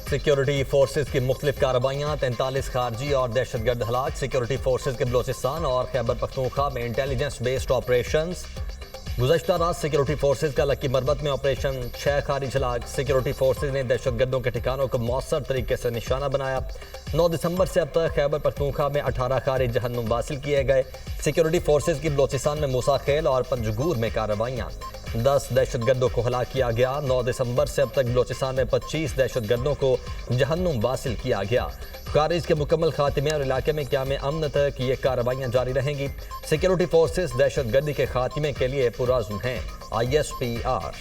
Security forces की मुख्तलिफ कार्रवाइयाँ, 43 खारजी और दहशतगर्द हलाक। सिक्योरिटी फोर्सेज के बलोचिस्तान और खैबर पख्तूनख्वा में इंटेलिजेंस बेस्ड ऑपरेशन। गुज़श्ता रात सिक्योरिटी फोर्सेज का लक्की मरबत में ऑपरेशन 6 खारिज हलाक। सिक्योरिटी फोर्सेज ने दहशतगर्दों के ठिकानों को मौसर तरीके से निशाना बनाया। 9 दिसंबर से अब तक खैबर पख्तूनख्वा में 18 खारिज जहन्नुम हासिल किए गए। सिक्योरिटी फोर्सेज की बलोचिस्तान में मूसा खेल और पंजगूर में कार्रवाइयाँ। 10 दहशतगर्दों को हलाक किया गया। 9 दिसंबर से अब तक बलोचिस्तान में 25 दहशतगर्दों को जहन्नुम हासिल किया गया। खारिज के मुकम्मल खात्मे और इलाके में क़याम अमन तक ये कार्रवाइयाँ जारी रहेंगी। सिक्योरिटी फोर्सेज दहशतगर्दी के खात्मे के लिए पुरअज़्म हैं। ISPR।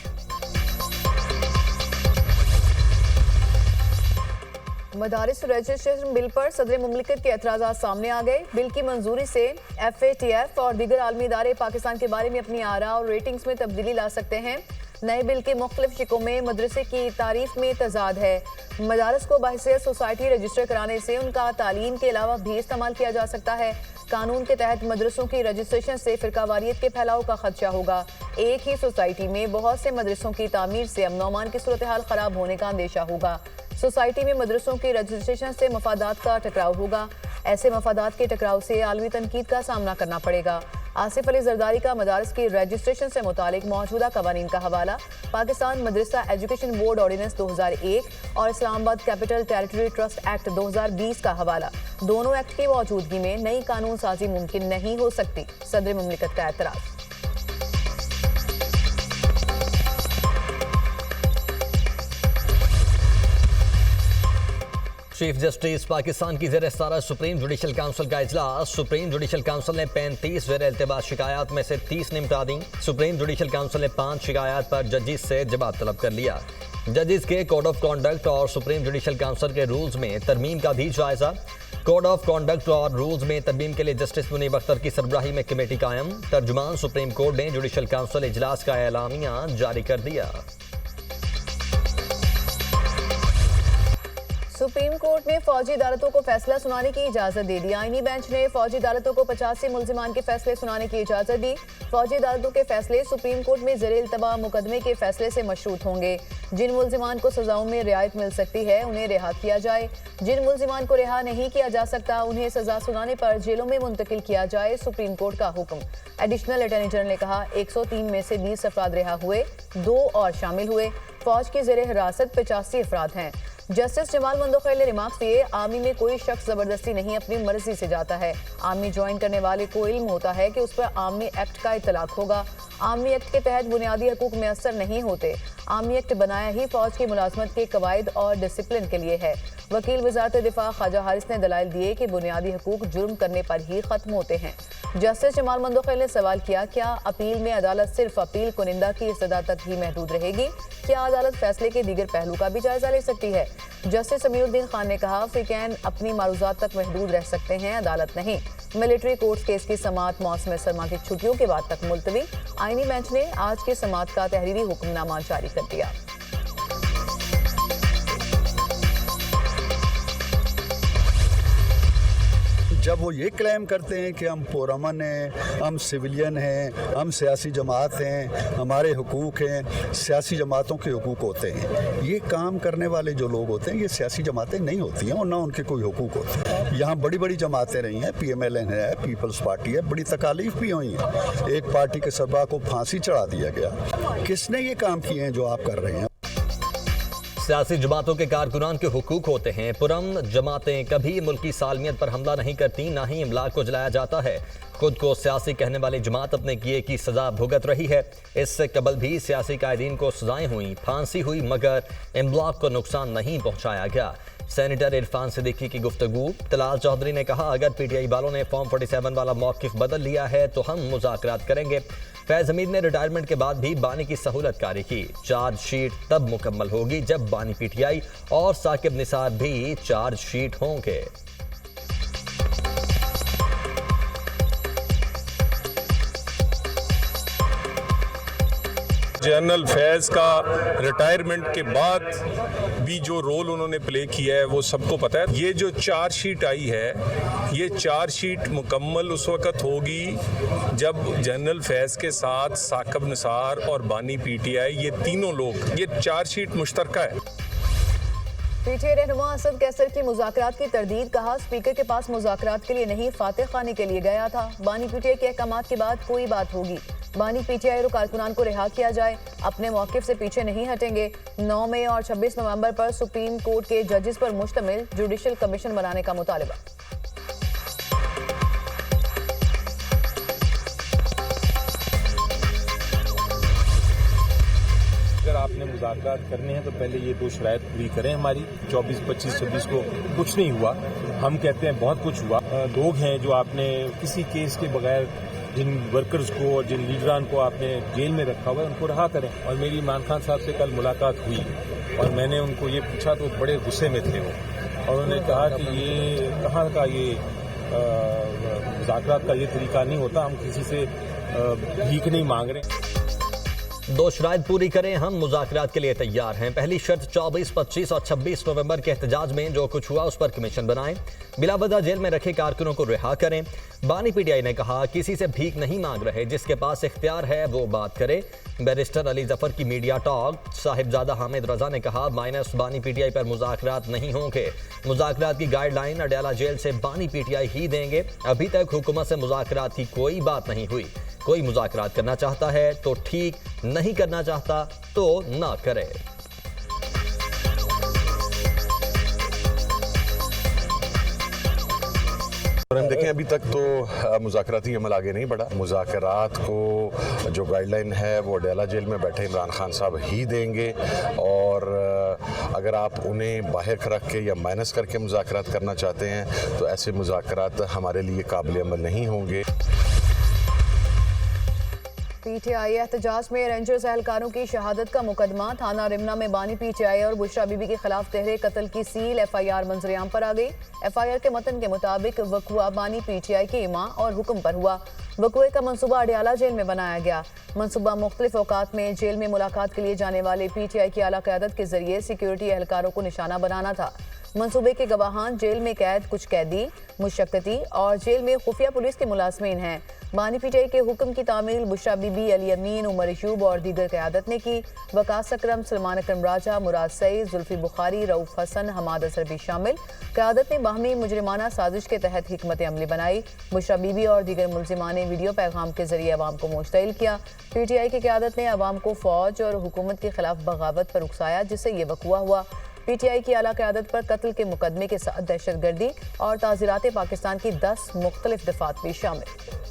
मदारिस रजिस्ट्रेशन बिल पर सदर मुमलिकत के एतराज़ात सामने आ गए। बिल की मंजूरी से FATF और दीगर आलमी इदारे पाकिस्तान के बारे में अपनी आरा और रेटिंग्स में तब्दीली ला सकते हैं। नए बिल के मुख्तलिफ शिकों में मदरसे की तारीफ में तजाद है। मदारस को बहैसियत सोसाइटी रजिस्टर कराने से उनका तालीम के अलावा भी इस्तेमाल किया जा सकता है। कानून के तहत मदरसों की रजिस्ट्रेशन से फ़िरकावारियत के फैलाव का खदशा होगा। एक ही सोसाइटी में बहुत से मदरसों की तामीर से अमन अमान की सूरत हाल ख़राब होने का अंदेशा होगा। सोसाइटी में मदरसों की रजिस्ट्रेशन से मफादात का टकराव होगा। ऐसे मफादात के टकराव से आलमी तनकीद का सामना करना पड़ेगा। आसिफ अली जरदारी का मदारस की रजिस्ट्रेशन से मुतालिक मौजूदा कवानीन का हवाला, पाकिस्तान मदरसा एजुकेशन बोर्ड ऑर्डिनेंस 2001 और Islamabad capital territory trust act 2020 का हवाला। दोनों एक्ट की मौजूदगी में नई कानून साजी मुमकिन नहीं हो सकती। सदर मुमलिकत का एतराज़। चीफ जस्टिस पाकिस्तान की ज़ेर सदारत सुप्रीम जुडिशल काउंसिल का इजलास। सुप्रीम जुडिशल काउंसिल ने 35 ज़ेर इल्तिबास शिकायत में से 30 निपटा दी। सुप्रीम जुडिशल काउंसिल ने 5 शिकायत पर जजिस से जवाब तलब कर लिया। जजिस के कोड ऑफ कॉन्डक्ट और सुप्रीम जुडिशल काउंसिल के रूल्स में तरमीम का भी जायजा। कोड ऑफ कॉन्डक्ट और रूल्स में तरमीम के लिए जस्टिस मुनीब अख्तर की सरबराही में कमेटी कायम। तर्जुमान सुप्रीम कोर्ट ने जुडिशल काउंसिल इजलास का एलामिया जारी कर दिया। सुप्रीम कोर्ट ने फौजी अदालतों को फैसला सुनाने की इजाजत दे दी। आईनी बेंच ने फौजी अदालतों को 85 मुल्जिमान के फैसले सुनाने की इजाजत दी। फौजी अदालतों के फैसले सुप्रीम कोर्ट में ज़ेर इल्तबा मुकदमे के फैसले से मशरूत होंगे। जिन मुल्जिमान को सजाओं में रियायत मिल सकती है उन्हें रिहा किया जाए। जिन मुल्जिमान को रिहा नहीं किया जा सकता उन्हें सजा सुनाने पर जेलों में मुंतकिल किया जाए। सुप्रीम कोर्ट का हुक्म। एडिशनल अटॉर्नी जनरल ने कहा 103 में से 20 अफराद रिहा हुए, 2 और शामिल हुए। फौज की ज़ेर हिरासत 85 अफराद हैं। जस्टिस जमाल मंदोखैल ने रिमार्क्स दिए, आर्मी में कोई शख्स जबरदस्ती नहीं अपनी मर्जी से जाता है। आर्मी ज्वाइन करने वाले को इल्म होता है कि उस पर आर्मी एक्ट का इतलाक होगा। आर्मी एक्ट के तहत बुनियादी हकूक मैसर नहीं होते। आर्मी एक्ट बनाया ही फौज की मुलाजमत के कवायद और डिसिप्लिन के लिए है। वकील वजारत दिफा ख्वाजा हारिस ने दलाइल दिए कि बुनियादी हकूक जुर्म करने पर ही खत्म होते हैं। जस्टिस जमाल मंदोखैल ने सवाल किया, क्या अपील में अदालत सिर्फ अपील कुनिंदा की इस्तदा तक ही महदूद रहेगी? क्या अदालत फैसले के दीगर पहलू का भी जायजा ले सकती है? जस्टिस समीउद्दीन खान ने कहा, फिकैन अपनी मारूजात तक महदूद रह सकते हैं, अदालत नहीं। मिलिट्री कोर्ट केस की समाअत मौसम सरमा की छुट्टियों के बाद तक मुलतवी। आईनी बेंच ने आज की समाअत का तहरीरी हुक्मनामा जारी कर दिया। जब वो ये क्लेम करते हैं कि हम पुरअमन हैं, हम सिविलियन हैं, हम सियासी जमात हैं, हमारे हुकूक हैं, सियासी जमातों के हुकूक होते हैं। ये काम करने वाले जो लोग होते हैं ये सियासी जमातें नहीं होती हैं और ना उनके कोई हुकूक होते हैं। यहाँ बड़ी बड़ी जमातें रही हैं, PMLN है, पीपल्स पार्टी है, बड़ी तकालीफ भी हुई हैं। एक पार्टी के सरबराह को फांसी चढ़ा दिया गया। किसने ये काम किए हैं जो आप कर रहे हैं? सियासी जमातों के कारकुनान के हुकूक होते हैं। पुरअमन जमातें कभी मुल्की सालमियत पर हमला नहीं करती, ना ही इमलाक को जलाया जाता है। खुद को सियासी कहने वाली जमात अपने किए की सजा भुगत रही है। इससे कबल भी सियासी कायदीन को सजाएं हुई, फांसी हुई, मगर इमलाक को नुकसान नहीं पहुँचाया गया। सेनेटर इरफान सिद्दीकी की गुफ्तगू। तलाल चौधरी ने कहा, अगर PTI वालों ने फॉर्म 47 वाला मौक़िफ़ बदल लिया है तो हम मुज़ाकरात करेंगे। फैज़ हमीद ने रिटायरमेंट के बाद भी बानी की सहूलत कारी की। चार्जशीट तब मुकम्मल होगी जब बानी PTI और साकिब निसार भी चार्जशीट होंगे। जनरल फैज़ का रिटायरमेंट के बाद भी जो रोल उन्होंने प्ले किया है वो सबको पता है। ये जो चार्जशीट आई है, ये चार्जशीट मुकम्मल उस वक़्त होगी जब जनरल फैज़ के साथ साकिब निसार और बानी PTI ये तीनों लोग, ये चार्जशीट मुश्तरका है। पीटीआई रहनुमा असद कैसर की मुज़ाकरात की तरदीद, कहा स्पीकर के पास मुज़ाकरात के लिए नहीं फातिह खाने के लिए गया था। बानी पीटीआई के अहकामात के बाद कोई बात होगी। बानी पीटीआई और कारकुनान को रिहा किया जाए, अपने मौक़िफ़ से पीछे नहीं हटेंगे। 9 मई और 26 नवंबर पर सुप्रीम कोर्ट के जजेस पर मुश्तमिल जुडिशल कमीशन बनाने का मुतालबा। अगर आपने मुज़ाकरात करने हैं तो पहले ये 2 शराइत पूरी करें हमारी। 24, 25, 26 को कुछ नहीं हुआ, हम कहते हैं बहुत कुछ हुआ। लोग हैं जो आपने किसी केस के बगैर जिन वर्कर्स को और जिन लीडरान को आपने जेल में रखा हुआ है उनको रहा करें। और मेरी इमरान खान साहब से कल मुलाकात हुई और मैंने उनको ये पूछा तो बड़े गुस्से में थे वो, और उन्होंने कहा कि ये कहाँ का ये मुज़ाकरात का ये तरीका नहीं होता, हम किसी से भीख नहीं मांग रहे। 2 शराइत पूरी करें, हम मुज़ाकरात के लिए तैयार हैं। पहली शर्त 24, 25 और 26 नवंबर के एहतजाज में जो कुछ हुआ उस पर कमीशन बनाएं। बिलावजह जेल में रखे कारकुनों को रिहा करें। बानी पीटीआई ने कहा किसी से भीख नहीं मांग रहे, जिसके पास इख्तियार है वो बात करे। बैरिस्टर अली जफर की मीडिया टॉक। साहिबजादा हामिद रजा ने कहा माइनस बानी पीटीआई पर मुज़ाकरात नहीं होंगे। मुज़ाकरात की गाइडलाइन अडयाला जेल से बानी पीटीआई ही देंगे। अभी तक हुकूमत से मुज़ाकरात की कोई बात नहीं हुई। कोई मुज़ाकरात करना चाहता है तो ठीक, नहीं करना चाहता तो ना करे। और हम देखें अभी तक तो मुज़ाकराती अमल आगे नहीं बढ़ा। मुज़ाकरात को जो गाइडलाइन है वो अडयाला जेल में बैठे इमरान खान साहब ही देंगे, और अगर आप उन्हें बाहर रख के या माइनस करके मुज़ाकरात करना चाहते हैं तो ऐसे मुज़ाकरात हमारे लिए काबिल अमल नहीं होंगे। पीटीआई एहतजाज में रेंजर्स एहलकारों की शहादत का मुकदमा। थाना रिमना में बानी पीटीआई और बुशरा बीबी के खिलाफ तहरे कत्ल की सील एफआईआर मंजरेआम पर आ गई। एफआईआर के मतन के मुताबिक वकुआ बानी पीटीआई की इमा और हुक्म पर हुआ। वकुए का मंसूबा अडयाला जेल में बनाया गया। मंसूबा मुख्तलिफ औकात में जेल में मुलाकात के लिए जाने वाले पीटीआई की आला क़यादत के जरिए सिक्योरिटी एहलकारों को निशाना बनाना था। मंसूबे के गवाहान जेल में कैद कुछ कैदी, मुशक्कती और जेल में खुफिया पुलिस के मुलाजमीन हैं। बानी पीटीआई के हुक्म की तामील बुशरा बीबी, अली अमीन, उमर अयूब और दीगर क़यादत ने की। वकास अकरम, सलमान अकरम राजा, मुराद सईद, जुल्फी बुखारी, रऊफ हसन, हमाद असर भी शामिल। क़यादत ने बाहमी मुजरिमाना साजिश के तहत हिकमत अमली बनाई। बुशरा बीबी और दीगर मुलजिमान ने वीडियो पैगाम के जरिए अवाम को मुश्तइल किया। पीटीआई की क़यादत ने अवाम को फौज और हुकूमत के खिलाफ बगावत पर उकसाया, जिससे ये वकुआ हुआ। पीटीआई की आला क़यादत पर कत्ल के मुकदमे के साथ दहशतगर्दी और ताज़ीरात पाकिस्तान की 10 मुख्तलिफ दफात भी शामिल।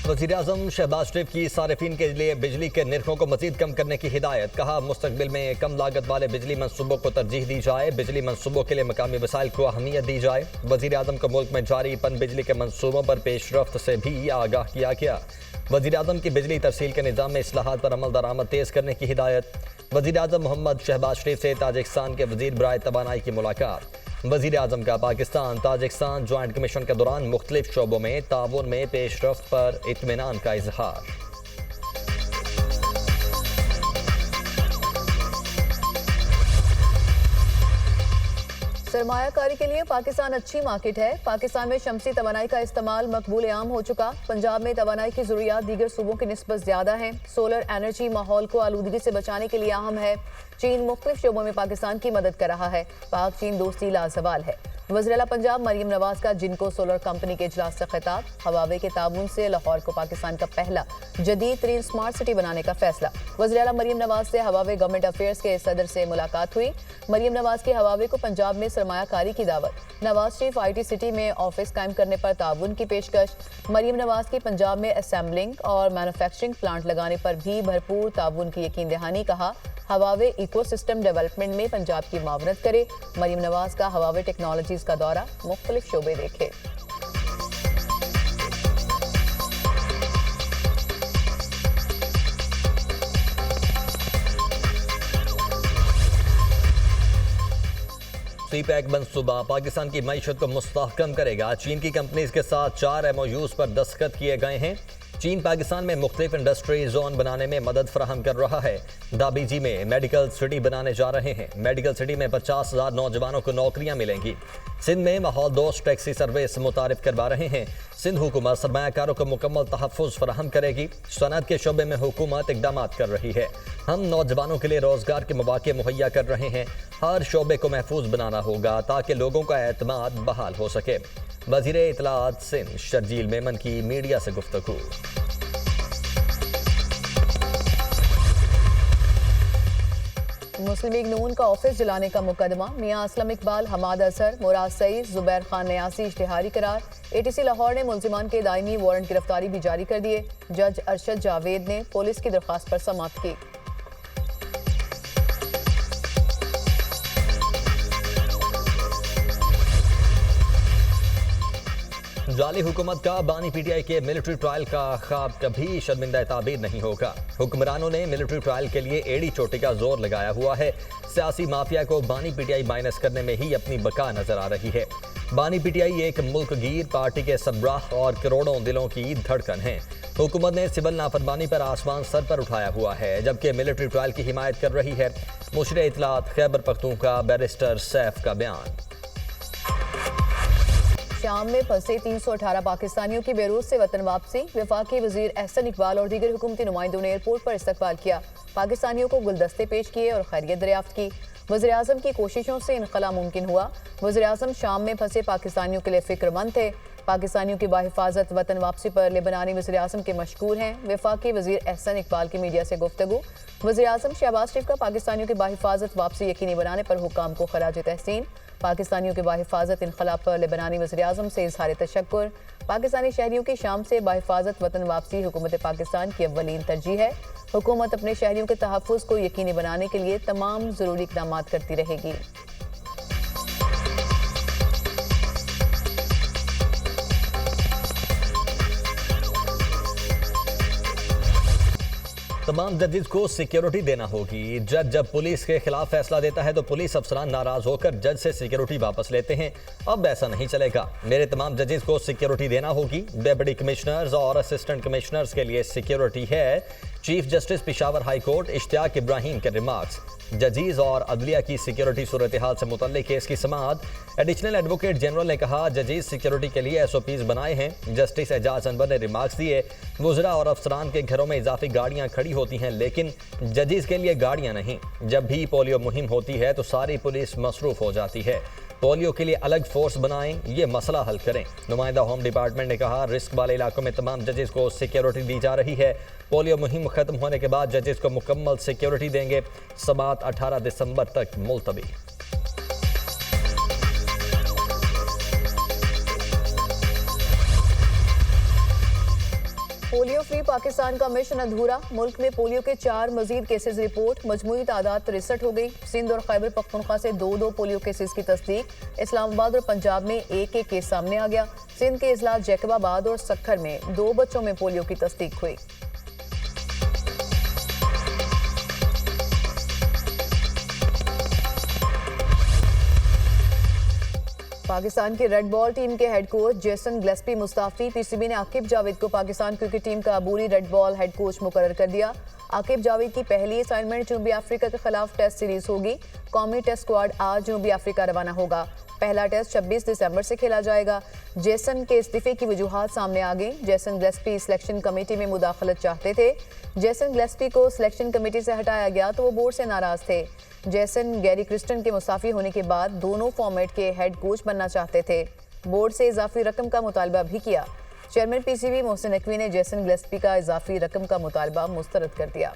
वज़ीर-ए-आज़म शहबाज शरीफ की सारिफीन के लिए बिजली के निर्खों को मजीद कम करने की हिदायत। कहा मुस्तकबिल में कम लागत वाले बिजली मनसूबों को तरजीह दी जाए। बिजली मनसूबों के लिए मकामी वसाइल को अहमियत दी जाए। वज़ीर-ए-आज़म को मुल्क में जारी पन बिजली के मनसूबों पर पेशरफ्त से भी आगाह किया गया। वज़ीर-ए-आज़म की बिजली तरसील के निज़ाम में इस्लाहात पर अमल दरामद तेज़ करने की हिदायत। वज़ीर-ए-आज़म मोहम्मद शहबाज शरीफ से ताजिकिस्तान के वज़ीर बराए तवानाई की मुलाकात। वज़ीर-ए-आज़म का पाकिस्तान ताजिकिस्तान ज्वाइंट कमीशन के दौरान मुख्तलिफ शोबों में ताउन में पेशरफ्त पर इत्मीनान का इजहार। सरमायाकारी के लिए पाकिस्तान अच्छी मार्केट है। पाकिस्तान में शमसी तवानाई का इस्तेमाल मकबूल आम हो चुका। पंजाब में तवानाई की ज़रूरियात दीगर सूबों की निस्बत ज़्यादा है। सोलर एनर्जी माहौल को आलूदगी से बचाने के लिए अहम है। चीन मुख्तलिफ शोबों में पाकिस्तान की मदद कर रहा है। पाक चीन दोस्ती लाजवाल है। वज़ीर-ए-आला पंजाब मरियम नवाज का जिनको सोलर कंपनी के इजलास से खिताब। हवावे के ताउन से लाहौर को पाकिस्तान का पहला जदीद तरीन स्मार्ट सिटी बनाने का फैसला। वज़ीर-ए-आला मरियम नवाज से हवावे गवर्नमेंट अफेयर्स के सदर से मुलाकात हुई। मरियम नवाज की हवावे को पंजाब में सरमायाकारी की दावत। नवाज शरीफ IT सिटी में ऑफिस कायम करने पर ताउन की पेशकश। मरियम नवाज की पंजाब में असेंबलिंग और मैन्युफैक्चरिंग प्लांट लगाने पर भी भरपूर ताउन की यकीन दहानी। कहा हवावे इकोसिस्टम डेवलपमेंट में पंजाब की मावनत करे। मरियम नवाज का हवावे टेक्नोलॉजीज का दौरा, मुख्तलिफ शोबे देखे। CPEC मनसूबा पाकिस्तान की मईशत को मुस्तहकम करेगा। चीन की कंपनीज के साथ 4 MOUs पर दस्तखत किए गए हैं। चीन पाकिस्तान में मुख्तलिफ इंडस्ट्री जोन बनाने में मदद फराहम कर रहा है। दाबीजी में मेडिकल सिटी बनाने जा रहे हैं। मेडिकल सिटी में 50,000 नौजवानों को नौकरियां मिलेंगी। सिंध में माहौल दोस्त टैक्सी सर्विस मुतारिफ करवा रहे हैं। सिंध हुकूमत सरमायाकारों को मुकम्मल तहफ़्फ़ुज़ फराहम करेगी। सनअत के शोबे में हुकूमत इक़दाम कर रही है। हम नौजवानों के लिए रोज़गार के मौक़े मुहैया कर रहे हैं। हर शोबे को महफूज बनाना होगा ताकि लोगों का एतमाद बहाल हो सके। वज़ीर इत्तलाआत सिंध शर्जील मेमन की मीडिया से गुफ्तगू। मुस्लिम लीग नून का ऑफिस जलाने का मुकदमा, मियां असलम इकबाल, हमाद असर, मुराद सईद, जुबैर खान न्यासी इश्तिहारी करार। ATC लाहौर ने मुलजिमान के दायमी वारंट गिरफ्तारी भी जारी कर दिए। जज अरशद जावेद ने पुलिस की दरख्वास्त पर समाअत की। जाली हुकूमत का बानी PTI के मिलिट्री ट्रायल का ख्वाब कभी शर्मिंदा ताबीर नहीं होगा। हुक्मरानों ने मिलिट्री ट्रायल के लिए एड़ी चोटी का जोर लगाया हुआ है। सियासी माफिया को बानी PTI माइनस करने में ही अपनी बका नजर आ रही है। बानी PTI एक मुल्कगीर पार्टी के सरबराह और करोड़ों दिलों की धड़कन है। हुकूमत ने सिविल नाफरमानी पर आसमान सर पर उठाया हुआ है, जबकि मिलिट्री ट्रायल की हिमायत कर रही है। मुशीर इत्तलाआत खैबर पख्तूनख्वा बैरिस्टर सैफ का बयान। शाम में फंसे 318 पाकिस्तानियों की बेरूत से वतन वापसी। वफाकी वजीर एहसन इकबाल और दीगर हुकूमती नुमाइंदों ने एयरपोर्ट पर इस्तकबाल किया। पाकिस्तानियों को गुलदस्ते पेश किए और खैरियत दरियाफ्त की। वज़ीर आज़म की कोशिशों से इनखला मुमकिन हुआ। वज़ीर आज़म शाम में फंसे पाकिस्तानियों के लिए फिक्रमंद थे। पाकिस्तानियों की बाहिफाजत वतन वापसी पर लेबनानी वज़ीर आज़म के मशकूर हैं। वफाकी वज़ीर एहसन इकबाल की मीडिया से गुफ्तगू। वज़ीर आज़म शहबाज शरीफ का पाकिस्तानियों की बाहिफाजत वापसी यकीनी बनाने पर हुकाम को खराज तहसीन। पाकिस्तानियों की बाहिफाजत इनखलाब पर लेबनानी वज़ीर आज़म से इज़हार तशक्कुर। पाकिस्तानी शहरियों की शाम से बाहिफाजत वतन वापसी हुकूमत पाकिस्तान की अव्वलीन तरजीह है। हुकूमत अपने शहरियों के तहफ़्फ़ुज़ को यकीनी बनाने के लिए तमाम ज़रूरी इक़दाम करती रहेगी। तमाम जजेस को सिक्योरिटी देना होगी। जज जब पुलिस के खिलाफ फैसला देता है तो पुलिस अफसरान नाराज होकर जज से सिक्योरिटी वापस लेते हैं। अब ऐसा नहीं चलेगा। मेरे तमाम जजेस को सिक्योरिटी देना होगी। डेप्यूटी कमिश्नर्स और असिस्टेंट कमिश्नर्स के लिए सिक्योरिटी है। Chief justice Peshawar high court Ishtiaq Ibrahim के रिमार्क्स। जजीज और अदलिया की सिक्योरिटी सूरत हाल से मुतल्लिक केस की समाअत। एडिशनल एडवोकेट जनरल ने कहा जजीज सिक्योरिटी के लिए SOPs बनाए हैं। जस्टिस एजाज अनवर ने रिमार्क्स दिए वुज़रा और अफसरान के घरों में इजाफी गाड़ियां खड़ी होती हैं, लेकिन जजीज के लिए गाड़ियां नहीं। जब भी पोलियो मुहिम होती है तो सारी पुलिस मसरूफ हो जाती है। पोलियो के लिए अलग फोर्स बनाएं, ये मसला हल करें। नुमाइंदा होम डिपार्टमेंट ने कहा रिस्क वाले इलाकों में तमाम जजेस को सिक्योरिटी दी जा रही है। पोलियो मुहिम खत्म होने के बाद जजेस को मुकम्मल सिक्योरिटी देंगे। समाअत 18 दिसंबर तक मुलतवी। पोलियो फ्री पाकिस्तान का मिशन अधूरा। मुल्क में पोलियो के 4 मजीद केसेस रिपोर्ट। मजमूई तादाद 63 हो गई। सिंध और खैबर पख्तूनख्वा से 2 पोलियो केसेस की तस्दीक। इस्लामाबाद और पंजाब में एक केस सामने आ गया। सिंध के इजला जैकबाबाद और सक्खर में 2 बच्चों में पोलियो की तस्दीक हुई। पाकिस्तान की रेड बॉल टीम के हेड कोच जेसन ग्लेस्पी मुस्ताफी। PCB ने आकिब जावेद को पाकिस्तान क्रिकेट टीम का अबूरी रेड बॉल हेड कोच मुकर्रर कर दिया। आकिब जावेद की पहली असाइनमेंट जनूबी अफ्रीका के खिलाफ टेस्ट सीरीज होगी। कौमी टेस्ट स्क्वाड आज जनूबी अफ्रीका रवाना होगा। पहला टेस्ट 26 दिसंबर से खेला जाएगा। जेसन के इस्तीफे की वजूहात सामने आ गई। जेसन ग्लेस्पी सिलेक्शन कमेटी में मुदाखलत चाहते थे। जेसन ग्लेस्पी को सिलेक्शन कमेटी से हटाया गया तो वो बोर्ड से नाराज थे। जेसन गैरी क्रिस्टन के मुसाफी होने के बाद दोनों फॉर्मेट के हेड कोच बनना चाहते थे। बोर्ड से इजाफी रकम का मुतालबा भी किया। चेयरमैन PCB मोहसिन नकवी ने जेसन ग्लेस्पी का इजाफी रकम का मुतालबा मुस्तरद कर दिया।